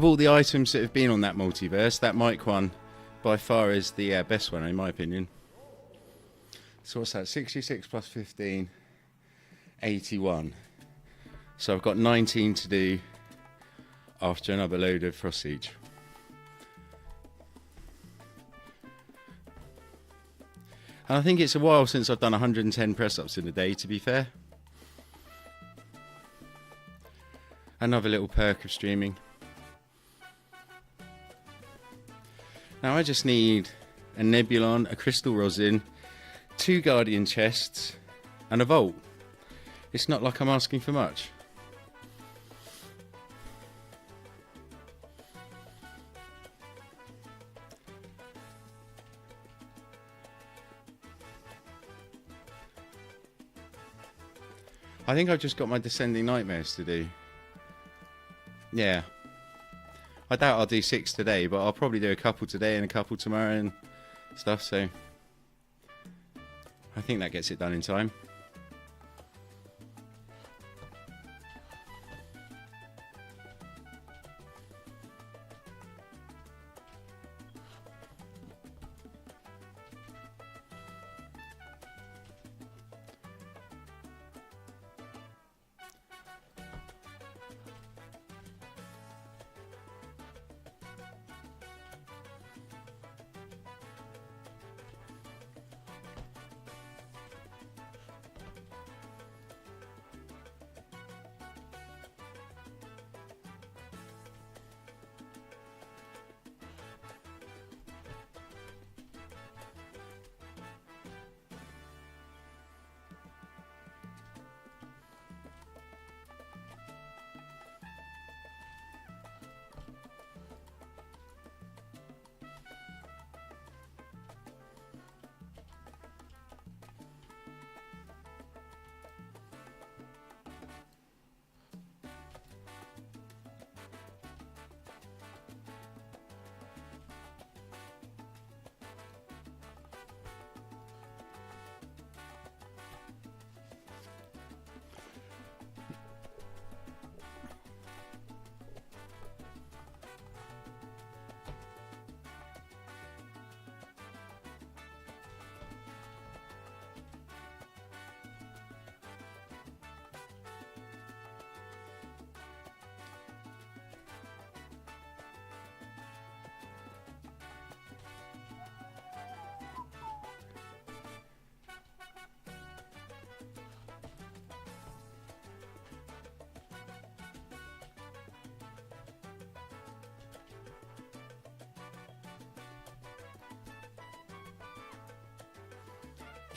of all the items that have been on that multiverse, that mic one by far is the best one in my opinion. So what's that? 66 plus 15, 81. So I've got 19 to do after another load of frost siege. And I think it's a while since I've done 110 press-ups in a day, to be fair. Another little perk of streaming. Now I just need a Nebulon, a crystal rosin, 2 guardian chests, and a vault. It's not like I'm asking for much. I think I've just got my Descending Nightmares to do. Yeah. I doubt I'll do 6 today, but I'll probably do a couple today and a couple tomorrow and stuff, so I think that gets it done in time.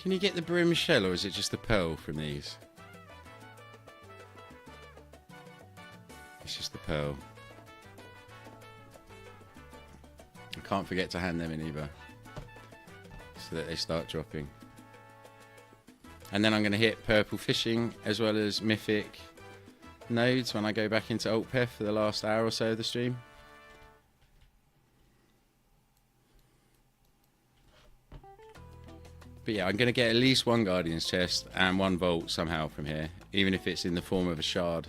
Can you get the brim shell, or is it just the pearl from these? It's just the pearl. I can't forget to hand them in either, so that they start dropping. And then I'm going to hit purple fishing as well as mythic nodes when I go back into alt pef for the last hour or so of the stream. But yeah, I'm going to get at least 1 Guardian's chest and 1 Vault somehow from here, even if it's in the form of a shard.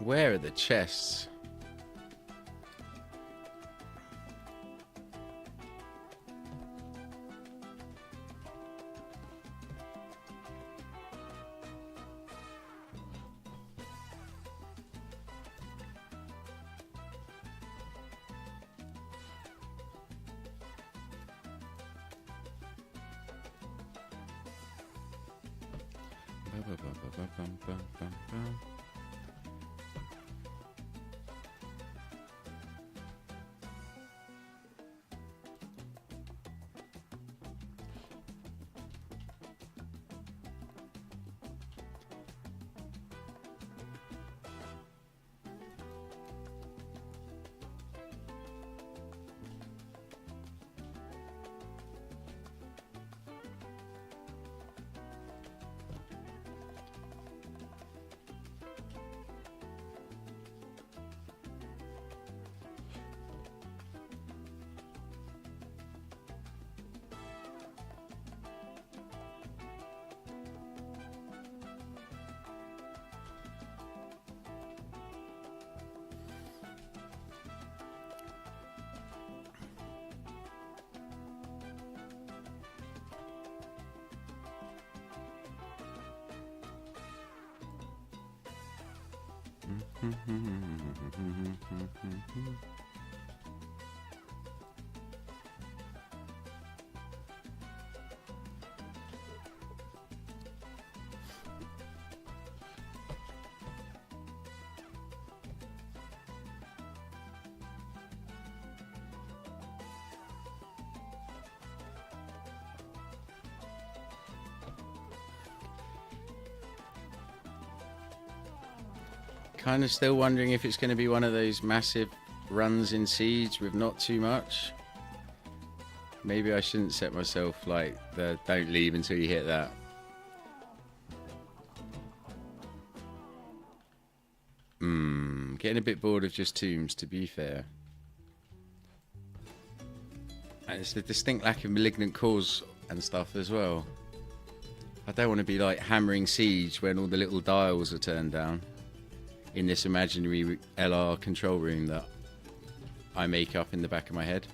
Where are the chests? Kind of still wondering if it's going to be one of those massive runs in Siege with not too much. Maybe I shouldn't set myself like the don't leave until you hit that. Getting a bit bored of just tombs, to be fair. And it's the distinct lack of malignant cores and stuff as well. I don't want to be like hammering Siege when all the little dials are turned down in this imaginary LR control room that I make up in the back of my head.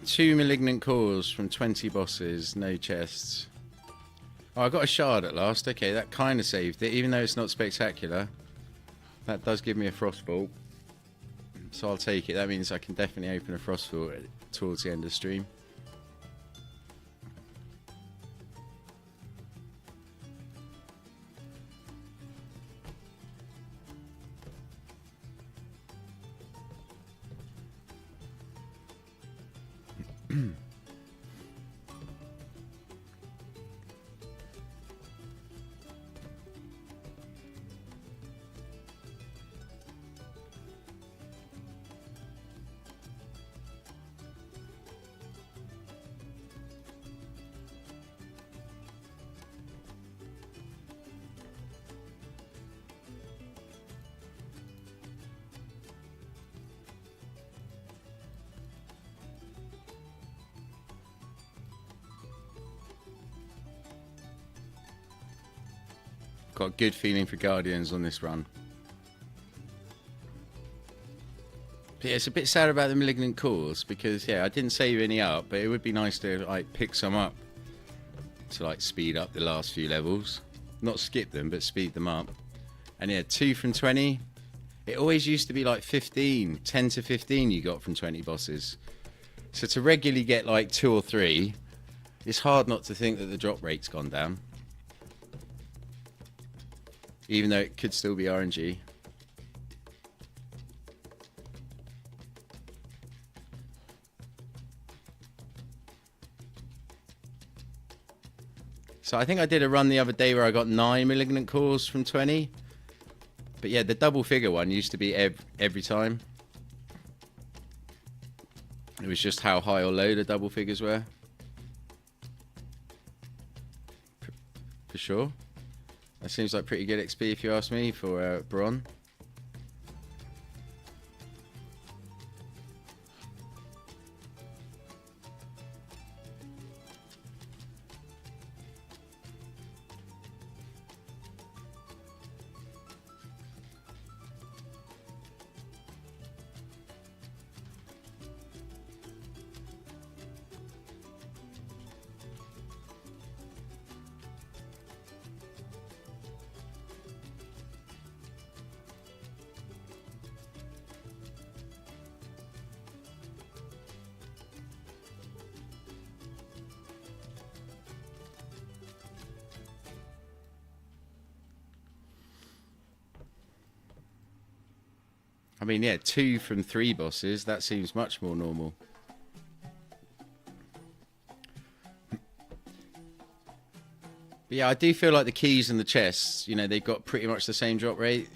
Two malignant cores from 20 bosses, no chests. Oh, I got a shard at last. Okay, that kind of saved it, even though it's not spectacular. That does give me a frostbolt, so I'll take it. That means I can definitely open a frostbolt towards the end of the stream. Got a good feeling for Guardians on this run. But yeah, it's a bit sad about the Malignant Cores because, yeah, I didn't save any up, but it would be nice to like pick some up to like speed up the last few levels. Not skip them, but speed them up. And yeah, 2 from 20. It always used to be like 15, 10 to 15 you got from 20 bosses. So to regularly get like 2 or 3, it's hard not to think that the drop rate's gone down. Even though it could still be RNG. So I think I did a run the other day where I got 9 Malignant Cores from 20. But yeah, the double figure one used to be every time. It was just how high or low the double figures were. For sure. That seems like pretty good XP if you ask me for Bron. I mean, yeah, 2 from 3 bosses, that seems much more normal. But yeah, I do feel like the keys and the chests, you know, they've got pretty much the same drop rate.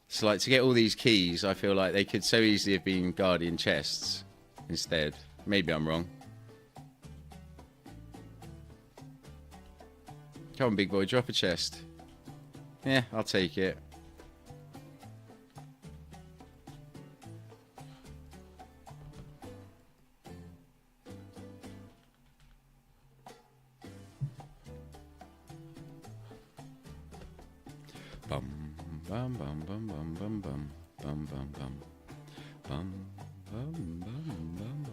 So, like, to get all these keys, I feel like they could so easily have been Guardian chests instead. Maybe I'm wrong. Come on, big boy, drop a chest. Yeah, I'll take it. Bum bum bum bum bum bum bum bum bum bum bum bum bum bum.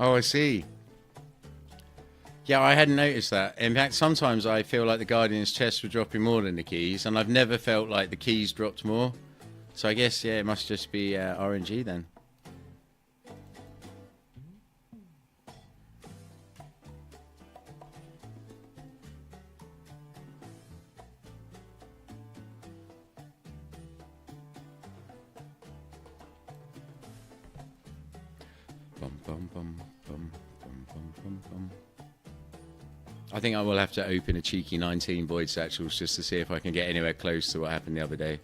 Oh, I see. Yeah, I hadn't noticed that. In fact, sometimes I feel like the Guardian's chests were dropping more than the keys, and I've never felt like the keys dropped more. So I guess, yeah, it must just be RNG then. Bum, bum, bum, bum, bum, bum, bum, bum. I think I will have to open a cheeky 19 Void Satchels just to see if I can get anywhere close to what happened the other day.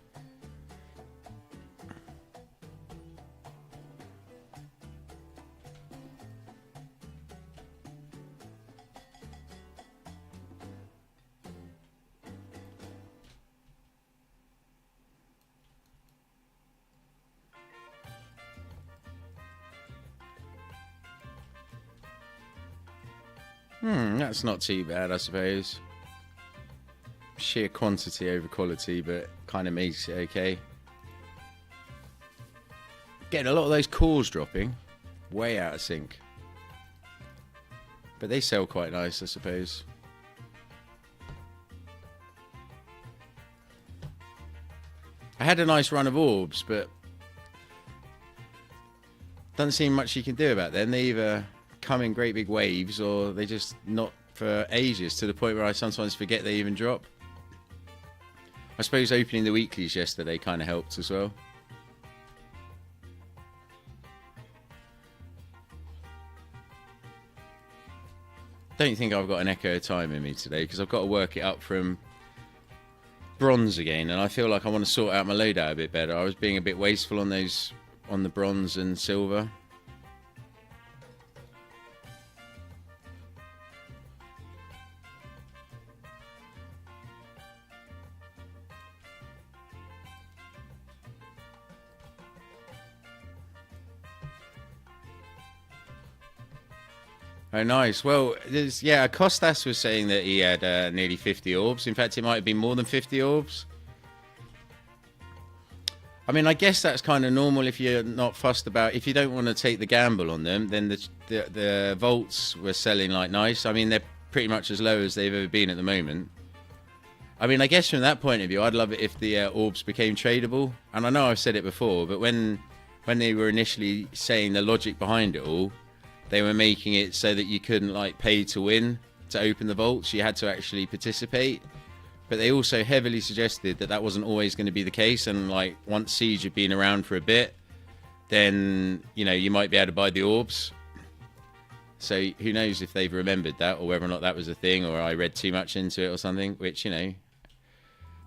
That's not too bad, I suppose. Sheer quantity over quality, but kind of makes it okay. Getting a lot of those cores dropping. Way out of sync. But they sell quite nice, I suppose. I had a nice run of orbs, but doesn't seem much you can do about them. They either come in great big waves or they just not for ages, to the point where I sometimes forget they even drop. I suppose opening the weeklies yesterday kind of helped as well. Don't think I've got an echo of time in me today, because I've got to work it up from bronze again, and I feel like I want to sort out my loadout a bit better. I was being a bit wasteful on those, on the bronze and silver. Oh, nice. Well, yeah, Costas was saying that he had nearly 50 orbs. In fact, it might have been more than 50 orbs. I mean, I guess that's kind of normal if you're not fussed about... If you don't want to take the gamble on them, then the vaults were selling like nice. I mean, they're pretty much as low as they've ever been at the moment. I mean, I guess from that point of view, I'd love it if the orbs became tradable. And I know I've said it before, but when they were initially saying the logic behind it all, they were making it so that you couldn't like pay to win to open the vaults. You had to actually participate. But they also heavily suggested that that wasn't always going to be the case. And like once Siege had been around for a bit, then, you know, you might be able to buy the orbs. So who knows if they've remembered that, or whether or not that was a thing, or I read too much into it or something, which, you know,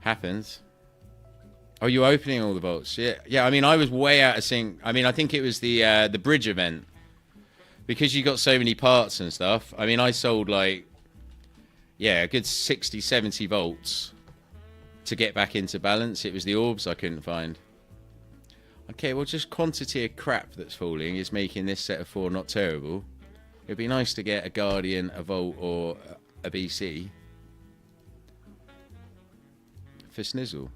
happens. Oh, you're opening all the vaults? Yeah. I mean, I was way out of sync. I mean, I think it was the bridge event. Because you got so many parts and stuff, I mean, I sold like, yeah, a good 60, 70 volts to get back into balance. It was the orbs I couldn't find. Okay, well, just quantity of crap that's falling is making this set of 4 not terrible. It'd be nice to get a Guardian, a Volt, or a BC. For Snizzle.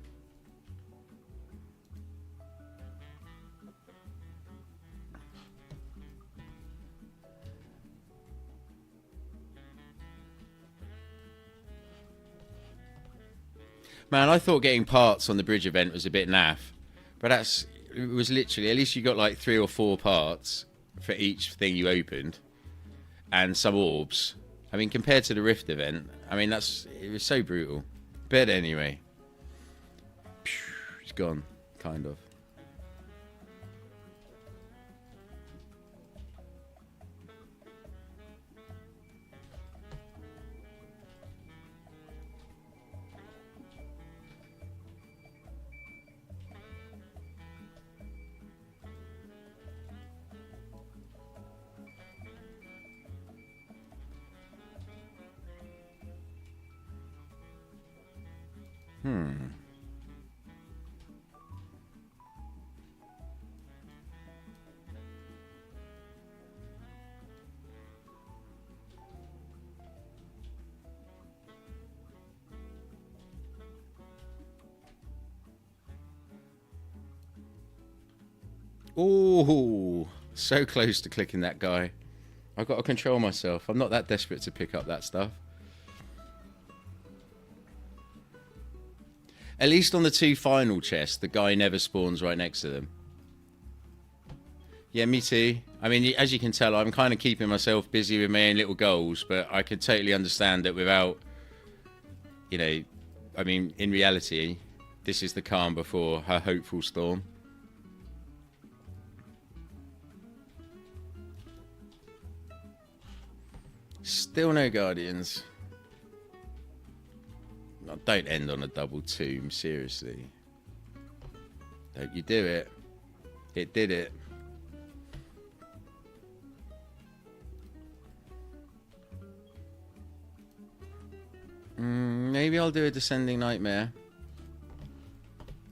Man, I thought getting parts on the bridge event was a bit naff, but it was literally, at least you got like 3 or 4 parts for each thing you opened, and some orbs. I mean, compared to the Rift event, I mean, it was so brutal. But anyway, it's gone, kind of. Oh, so close to clicking that guy. I've got to control myself. I'm not that desperate to pick up that stuff. At least on the 2 final chests, the guy never spawns right next to them. Yeah, me too. I mean, as you can tell, I'm kind of keeping myself busy with my own little goals, but I can totally understand that without, you know, I mean, in reality, this is the calm before her hopeful storm. Still no Guardians. No, don't end on a double tomb, seriously. Don't you do it. It did it. Maybe I'll do a Descending Nightmare.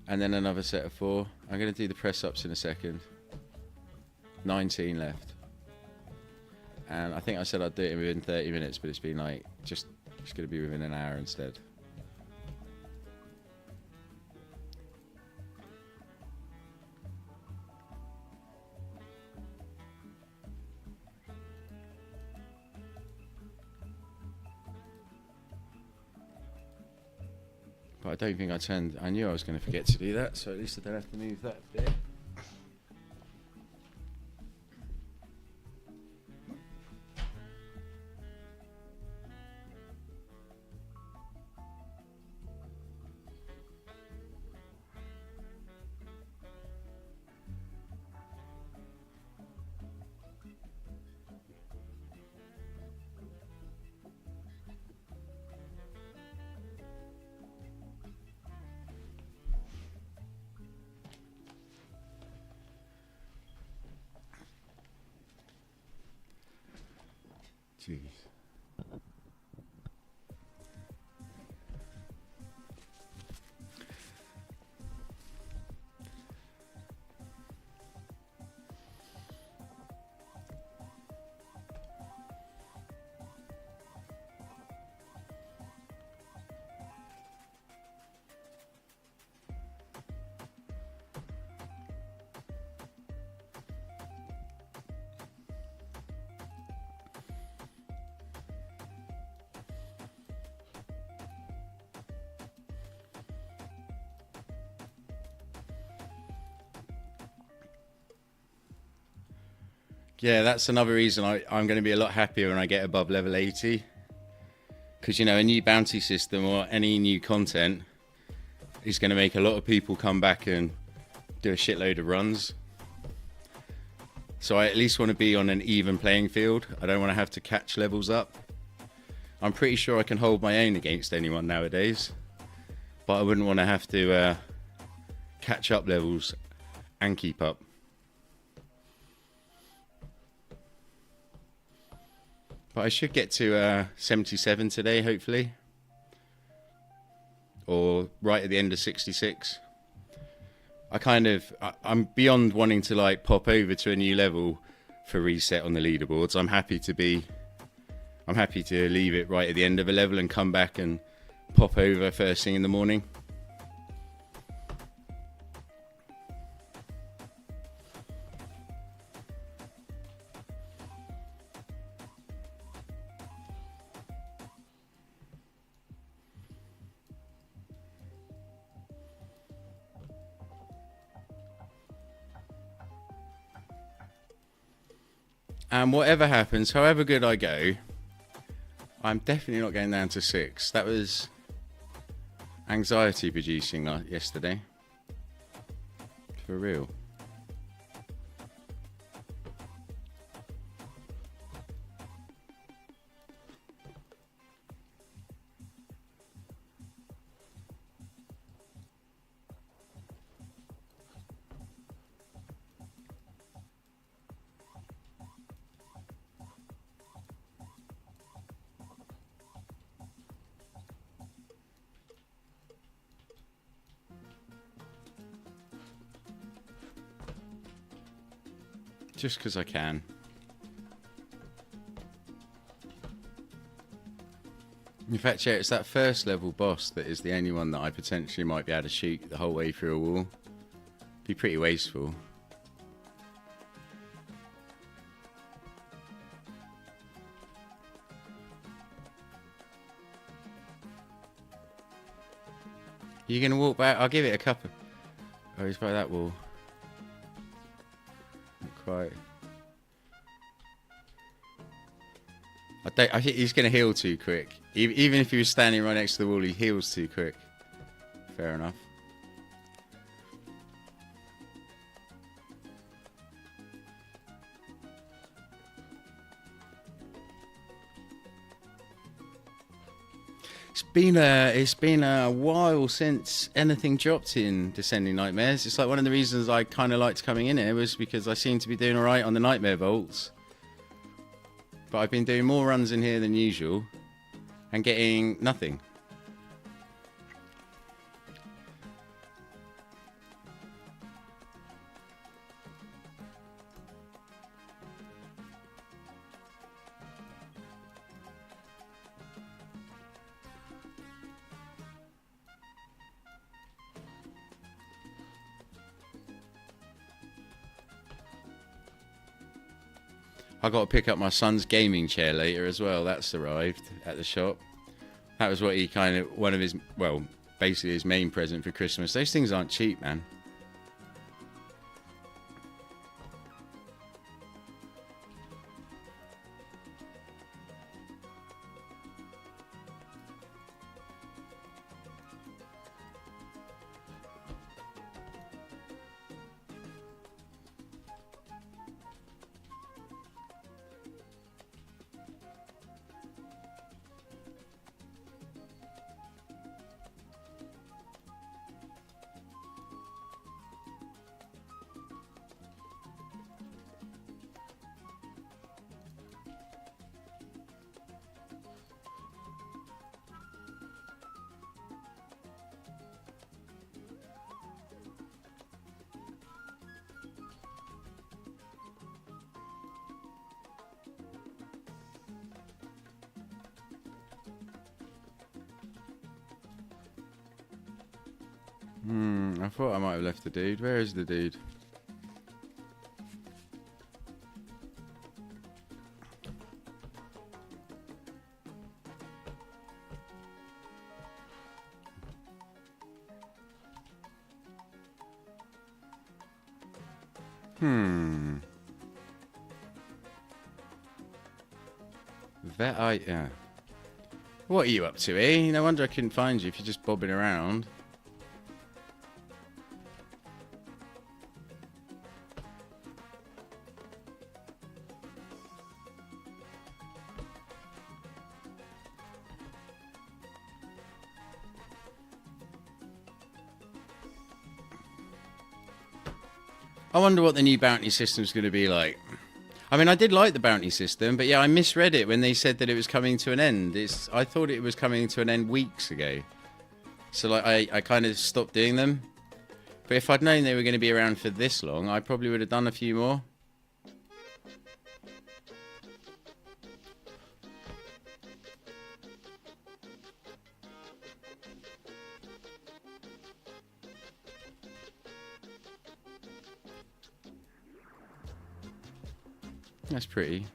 And then another set of 4. I'm going to do the press-ups in a second. 19 left. And I think I said I'd do it within 30 minutes, but it's been like, it's going to be within an hour instead. But I don't think I knew I was going to forget to do that, so at least I don't have to move that bit. Jeez. Yeah, that's another reason I'm going to be a lot happier when I get above level 80. Because, you know, a new bounty system or any new content is going to make a lot of people come back and do a shitload of runs. So I at least want to be on an even playing field. I don't want to have to catch levels up. I'm pretty sure I can hold my own against anyone nowadays. But I wouldn't want to have to catch up levels and keep up. But I should get to 77 today, hopefully. Or right at the end of 66. I'm beyond wanting to like pop over to a new level for reset on the leaderboards. I'm happy to leave it right at the end of a level and come back and pop over first thing in the morning. And whatever happens, however good I go, I'm definitely not going down to 6. That was anxiety producing yesterday. For real. Just because I can. In fact, yeah, it's that first level boss that is the only one that I potentially might be able to shoot the whole way through a wall. Be pretty wasteful. You're going to walk back? I'll give it a couple. Oh, he's by that wall. Quite. I think he's going to heal too quick. Even if he was standing right next to the wall, he heals too quick. Fair enough. It's been a while since anything dropped in Descending Nightmares. It's like one of the reasons I kind of liked coming in here was because I seem to be doing alright on the Nightmare Vaults. But I've been doing more runs in here than usual and getting nothing. I got to pick up my son's gaming chair later as well. That's arrived at the shop. That was what he one of his, well, basically his main present for Christmas. Those things aren't cheap, man. I thought I might have left the dude. Where is the dude? Yeah. What are you up to, eh? No wonder I couldn't find you if you're just bobbing around. I wonder what the new bounty system's going to be like. I mean, I did like the bounty system, but yeah, I misread it when they said that it was coming to an end. I thought it was coming to an end weeks ago. So like, I kind of stopped doing them. But if I'd known they were going to be around for this long, I probably would have done a few more. That's pretty.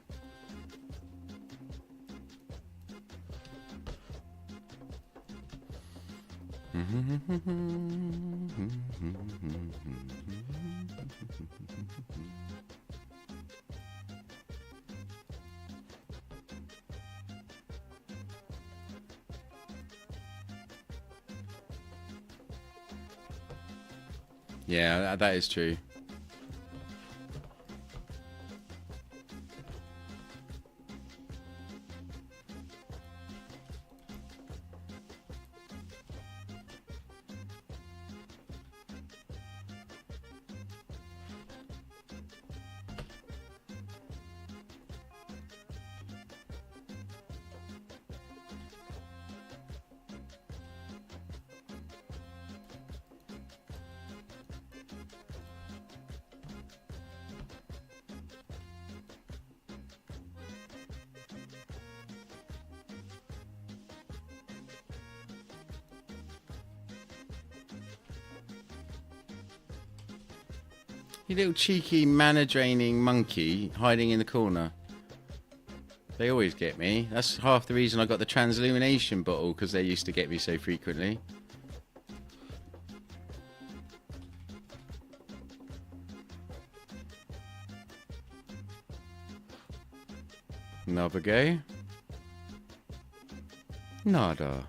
Yeah, that is true. You little cheeky mana-draining monkey hiding in the corner. They always get me. That's half the reason I got the Transillumination bottle, because they used to get me so frequently. Another go. Nada.